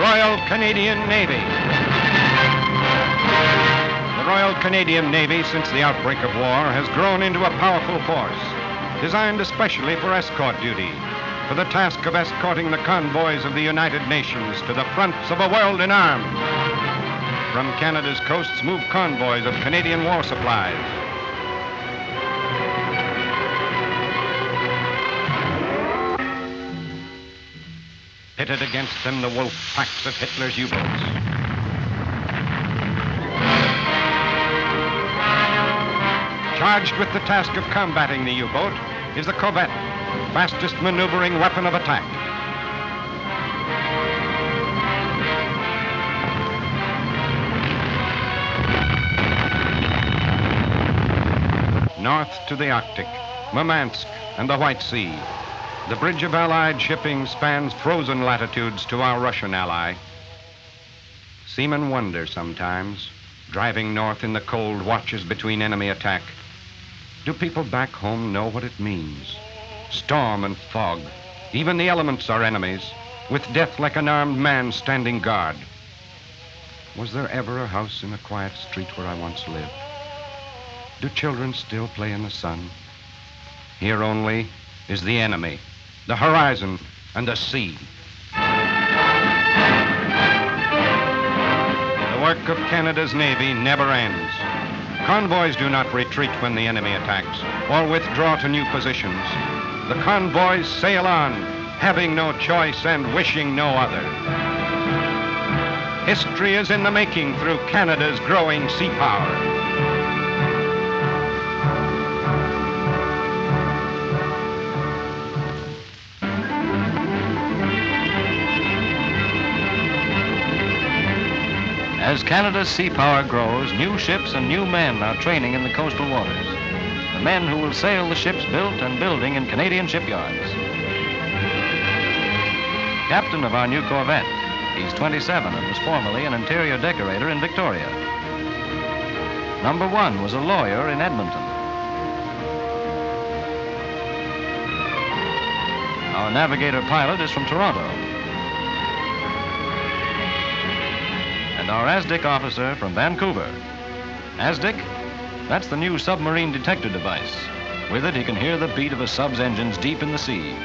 Royal Canadian Navy. The Royal Canadian Navy, since the outbreak of war, has grown into a powerful force, designed especially for escort duty, for the task of escorting the convoys of the United Nations to the fronts of a world in arms. From Canada's coasts move convoys of Canadian war supplies. Pitted against them, the wolf packs of Hitler's U-boats. Charged with the task of combating the U-boat is the Corvette, fastest maneuvering weapon of attack. North to the Arctic, Murmansk, and the White Sea. The bridge of Allied shipping spans frozen latitudes to our Russian ally. Seamen wonder sometimes, driving north in the cold watches between enemy attack. Do people back home know what it means? Storm and fog. Even the elements are enemies, with death like an armed man standing guard. Was there ever a house in a quiet street where I once lived? Do children still play in the sun? Here only is the enemy, the horizon, and the sea. The work of Canada's Navy never ends. Convoys do not retreat when the enemy attacks or withdraw to new positions. The convoys sail on, having no choice and wishing no other. History is in the making through Canada's growing sea power. As Canada's sea power grows, new ships and new men are training in the coastal waters. The men who will sail the ships built and building in Canadian shipyards. Captain of our new Corvette, he's 27 and was formerly an interior decorator in Victoria. Number 1 was a lawyer in Edmonton. Our navigator pilot is from Toronto. And our ASDIC officer from Vancouver. ASDIC, that's the new submarine detector device. With it, he can hear the beat of a sub's engines deep in the sea.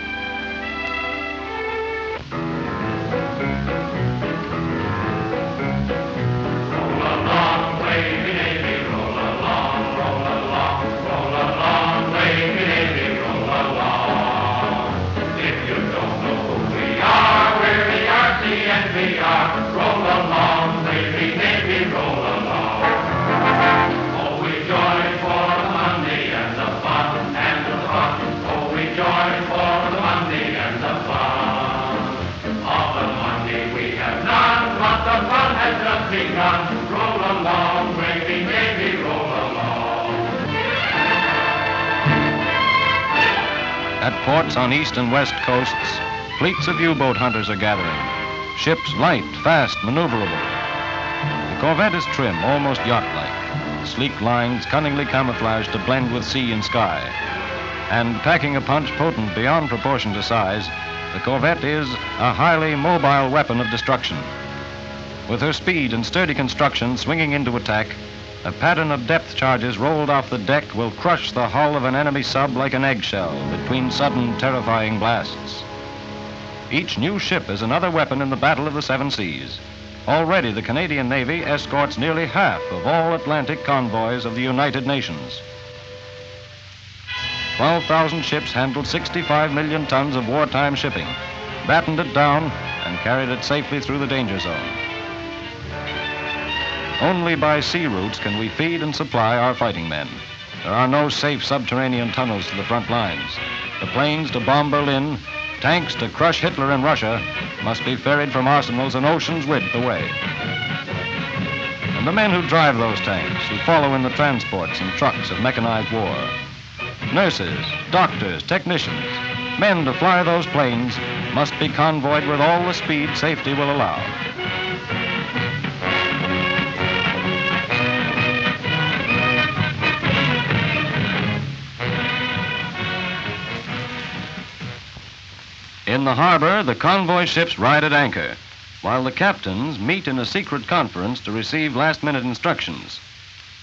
At ports on east and west coasts, fleets of U-boat hunters are gathering. Ships light, fast, maneuverable. The Corvette is trim, almost yacht-like. Sleek lines cunningly camouflaged to blend with sea and sky. And packing a punch potent beyond proportion to size, the Corvette is a highly mobile weapon of destruction. With her speed and sturdy construction swinging into attack, a pattern of depth charges rolled off the deck will crush the hull of an enemy sub like an eggshell between sudden, terrifying blasts. Each new ship is another weapon in the battle of the seven seas. Already the Canadian Navy escorts nearly half of all Atlantic convoys of the United Nations. 12,000 ships handled 65 million tons of wartime shipping, battened it down, and carried it safely through the danger zone. Only by sea routes can we feed and supply our fighting men. There are no safe subterranean tunnels to the front lines. The planes to bomb Berlin, tanks to crush Hitler in Russia, must be ferried from arsenals an ocean's width away. And the men who drive those tanks, who follow in the transports and trucks of mechanized war, nurses, doctors, technicians, men to fly those planes, must be convoyed with all the speed safety will allow. In the harbor, the convoy ships ride at anchor. while the captains meet in a secret conference to receive last-minute instructions.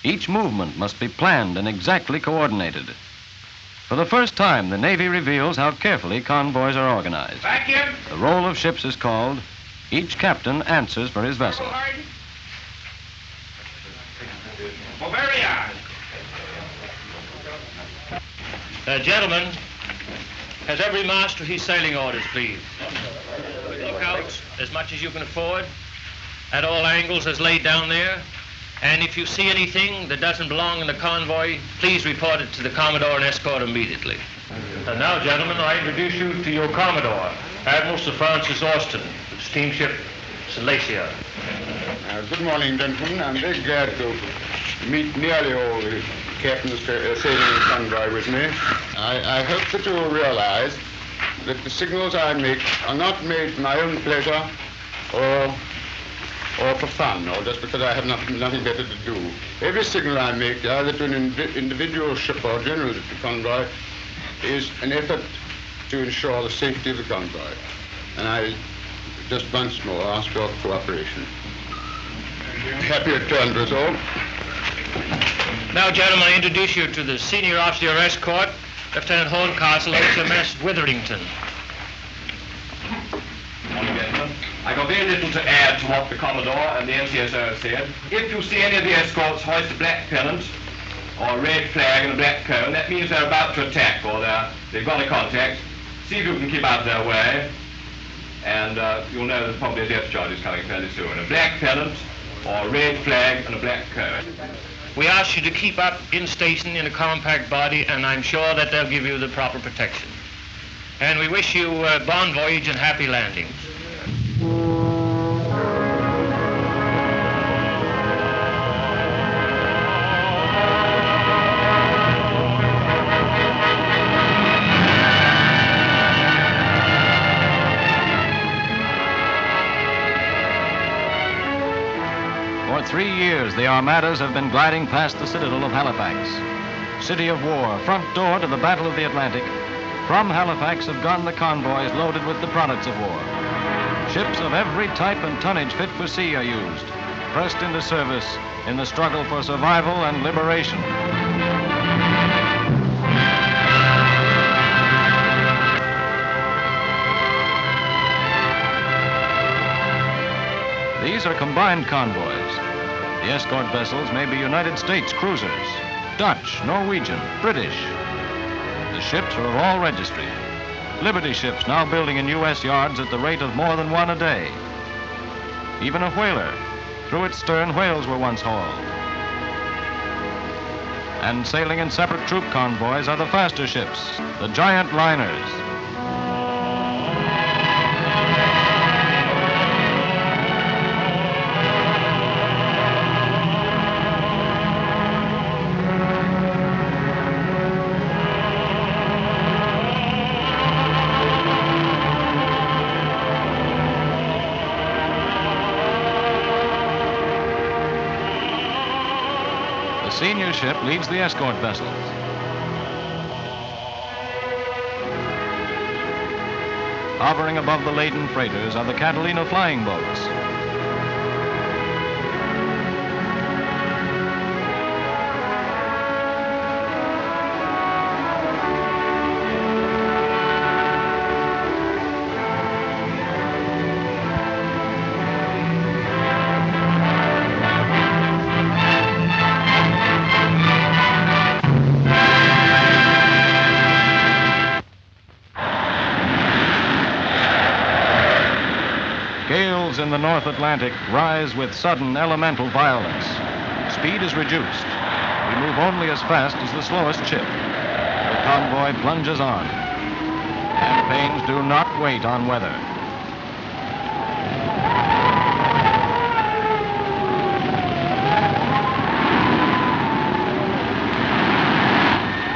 Each movement must be planned and exactly coordinated. For the first time, the Navy reveals how carefully convoys are organized. Vacuum! The roll of ships is called. Each captain answers for his vessel. Gentlemen, has every master his sailing orders, please? Look out as much as you can afford, at all angles as laid down there. And if you see anything that doesn't belong in the convoy, please report it to the Commodore and escort immediately. And now, gentlemen, I introduce you to your Commodore, Admiral Sir Francis Austin, of steamship Silesia. Good morning, gentlemen. I'm very glad to meet nearly all the captains sailing the convoy with me. I hope that you will realize that the signals I make are not made for my own pleasure or for fun, or just because I have nothing better to do. Every signal I make, either to an individual ship or generally to the convoy, is an effort to ensure the safety of the convoy. And I just once more ask your cooperation. Happy return to us all. Now, gentlemen, I introduce you to the senior officer of escort, Lieutenant Horncastle, HMS Witherington. Morning, gentlemen. I've got very little to add to what the Commodore and the NCSO said. If you see any of the escorts hoist a black pennant or a red flag and a black cone, that means they're about to attack or they've got a contact. See if you can keep out of their way, and you'll know that probably a depth charge is coming fairly soon. A black pennant or a red flag and a black cone. We ask you to keep up in station in a compact body, and I'm sure that they'll give you the proper protection. And we wish you bon voyage and happy landings. For 3 years, the Armadas have been gliding past the citadel of Halifax. City of war, front door to the Battle of the Atlantic. From Halifax have gone the convoys loaded with the products of war. Ships of every type and tonnage fit for sea are used, pressed into service in the struggle for survival and liberation. These are combined convoys. The escort vessels may be United States cruisers, Dutch, Norwegian, British. The ships are of all registry. Liberty ships now building in U.S. yards at the rate of more than one a day. Even a whaler. Through its stern, whales were once hauled. And sailing in separate troop convoys are the faster ships, the giant liners. The senior ship leads the escort vessels. Hovering above the laden freighters are the Catalina flying boats. Gales in the North Atlantic rise with sudden elemental violence. Speed is reduced. We move only as fast as the slowest ship. The convoy plunges on. Campaigns do not wait on weather.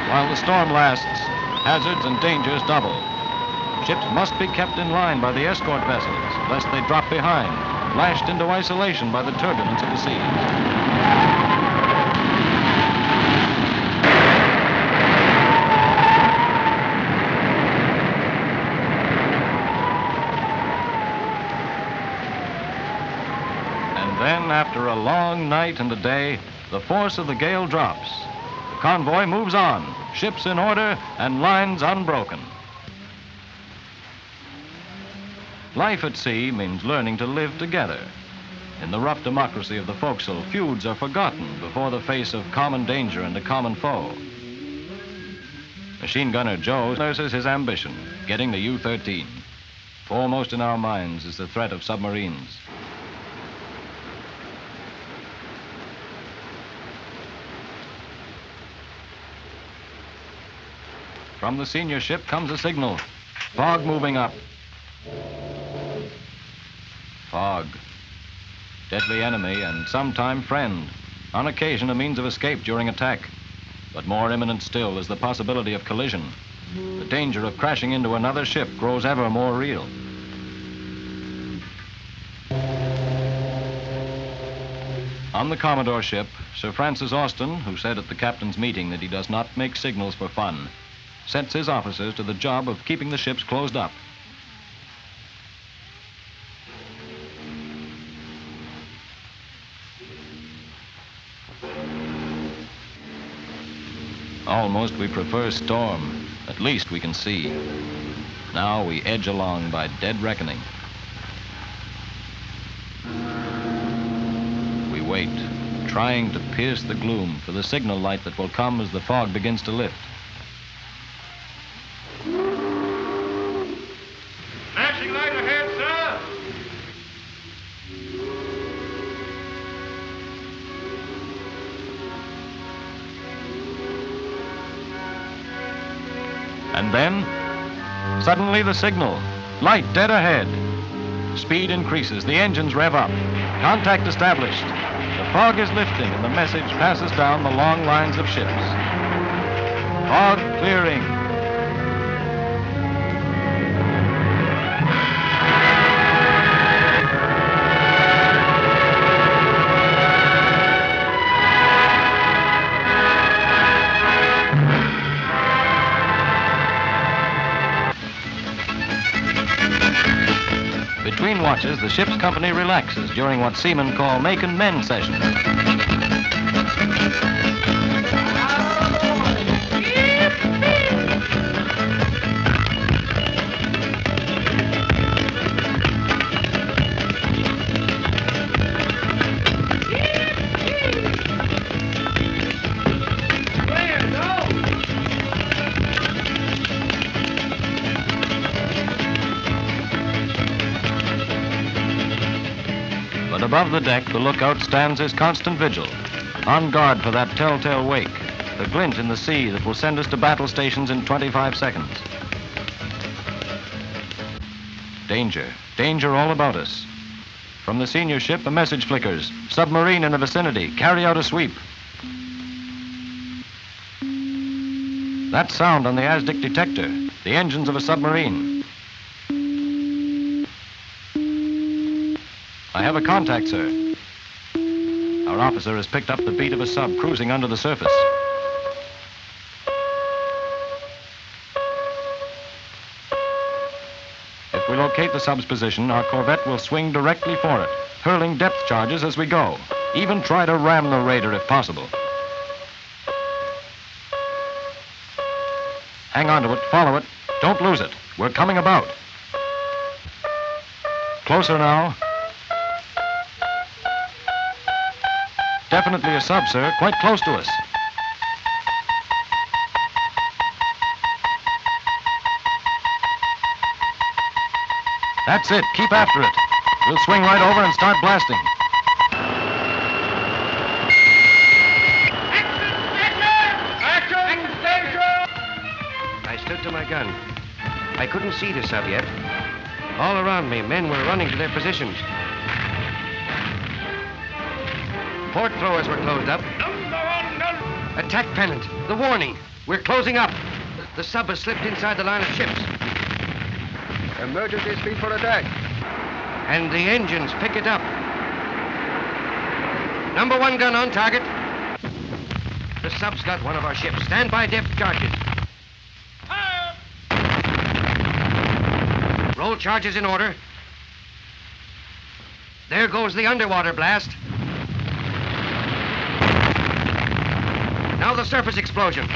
While the storm lasts, hazards and dangers double. Ships must be kept in line by the escort vessels, lest they drop behind, lashed into isolation by the turbulence of the seas. Then, after a long night and a day, the force of the gale drops. The convoy moves on, ships in order, and lines unbroken. Life at sea means learning to live together. In the rough democracy of the forecastle, feuds are forgotten before the face of common danger and a common foe. Machine gunner Joe nurses his ambition, getting the U-13. Foremost in our minds is the threat of submarines. From the senior ship comes a signal. Fog moving up. Fog. Deadly enemy and sometime friend. On occasion, a means of escape during attack. But more imminent still is the possibility of collision. The danger of crashing into another ship grows ever more real. On the Commodore ship, Sir Francis Austin, who said at the captain's meeting that he does not make signals for fun, sets his officers to the job of keeping the ships closed up. Almost we prefer storm. At least we can see. Now we edge along by dead reckoning. We wait, trying to pierce the gloom for the signal light that will come as the fog begins to lift. Flashing light ahead, sir! And then, suddenly the signal. Light dead ahead. Speed increases. The engines rev up. Contact established. The fog is lifting and the message passes down the long lines of ships. Fog clearing. Between watches, the ship's company relaxes during what seamen call making men sessions. But above the deck, the lookout stands his constant vigil, on guard for that telltale wake, the glint in the sea that will send us to battle stations in 25 seconds. Danger, danger all about us. From the senior ship, a message flickers. Submarine in the vicinity, carry out a sweep. That sound on the ASDIC detector, the engines of a submarine. I have a contact, sir. Our officer has picked up the beat of a sub cruising under the surface. If we locate the sub's position, our Corvette will swing directly for it, hurling depth charges as we go. Even try to ram the raider if possible. Hang on to it, follow it. Don't lose it. We're coming about. Closer now. Definitely a sub, sir. Quite close to us. That's it. Keep after it. We'll swing right over and start blasting. I stood to my gun. I couldn't see the sub yet. All around me, men were running to their positions. Port throwers were closed up. Attack pennant. The warning. We're closing up. The sub has slipped inside the line of ships. Emergency speed for attack. And the engines pick it up. Number 1 gun on target. The sub's got one of our ships. Stand by depth charges. Roll charges in order. There goes the underwater blast. Now the surface explosion.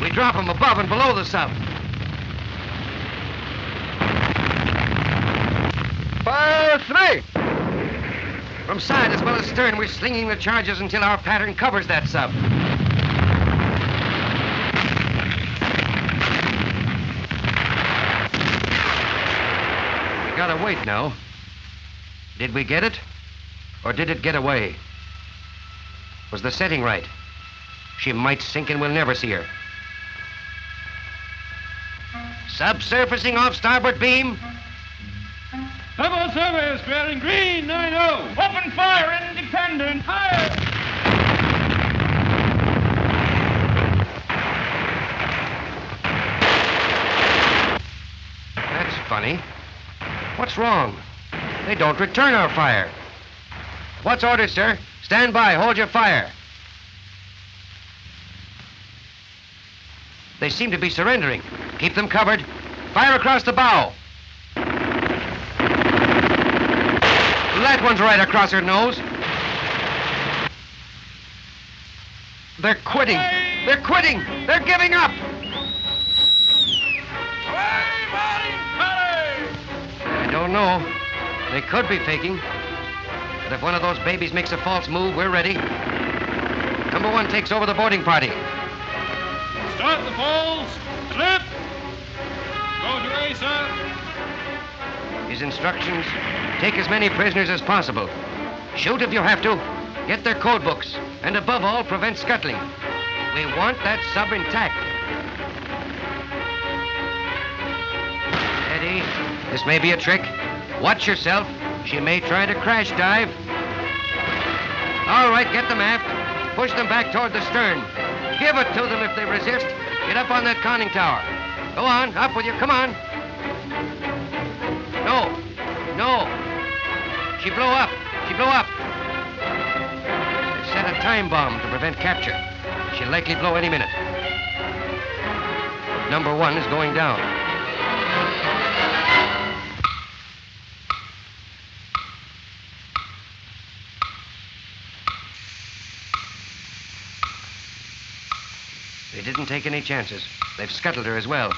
We drop them above and below the sub. Fire 3! From side as well as stern, we're slinging the charges until our pattern covers that sub. We gotta wait now. Did we get it? Or did it get away? Was the setting right? She might sink and we'll never see her. Subsurfacing off starboard beam. Double service, bearing green, 9-0. Open fire, independent, higher. That's funny. What's wrong? They don't return our fire. What's orders, sir? Stand by, hold your fire. They seem to be surrendering. Keep them covered. Fire across the bow. That one's right across her nose. They're quitting. They're quitting. They're giving up. I don't know. They could be faking. But if one of those babies makes a false move, we're ready. Number 1 takes over the boarding party. Start the falls. Slip. Go to A, sir. His instructions, take as many prisoners as possible. Shoot if you have to. Get their code books. And above all, prevent scuttling. We want that sub intact. Eddie, this may be a trick. Watch yourself. She may try to crash dive. All right, get them aft. Push them back toward the stern. Give it to them if they resist. Get up on that conning tower. Go on, up with you. Come on. No. She blew up. They've set a time bomb to prevent capture. She'll likely blow any minute. Number 1 is going down. They didn't take any chances. They've scuttled her as well.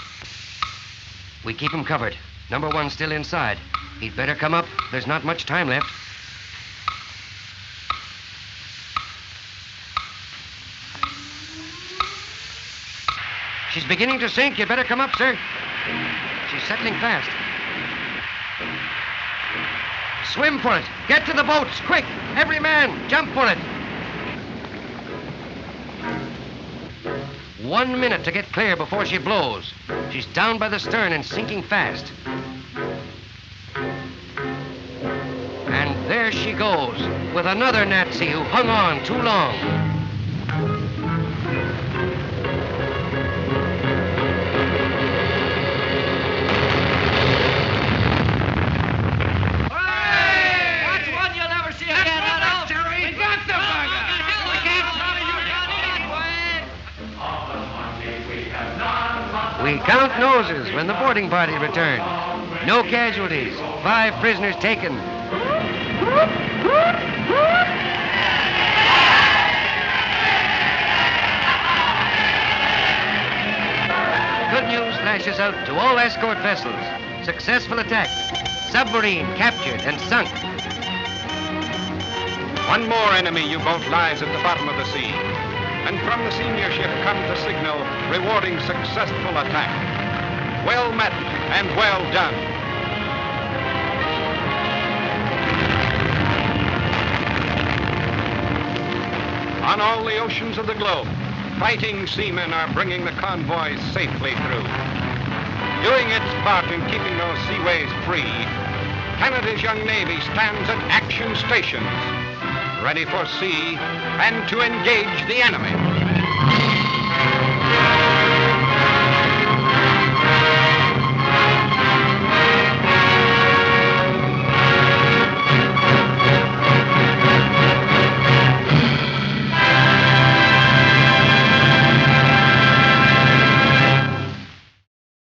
We keep him covered. Number 1's still inside. He'd better come up. There's not much time left. She's beginning to sink. You'd better come up, sir. She's settling fast. Swim for it. Get to the boats, quick. Every man, jump for it. 1 minute to get clear before she blows. She's down by the stern and sinking fast. And there she goes, with another Nazi who hung on too long. That's one you'll never see again, Adolf. We got the bugger. We can't run We count noses when the boarding party returns. No casualties. 5 prisoners taken. Good news flashes out to all escort vessels. Successful attack. Submarine captured and sunk. One more enemy U-boat lies at the bottom of the sea. And from the senior ship comes the signal rewarding successful attack. Well met and well done. On all the oceans of the globe, fighting seamen are bringing the convoys safely through. Doing its part in keeping those seaways free, Canada's young Navy stands at action stations, ready for sea and to engage the enemy.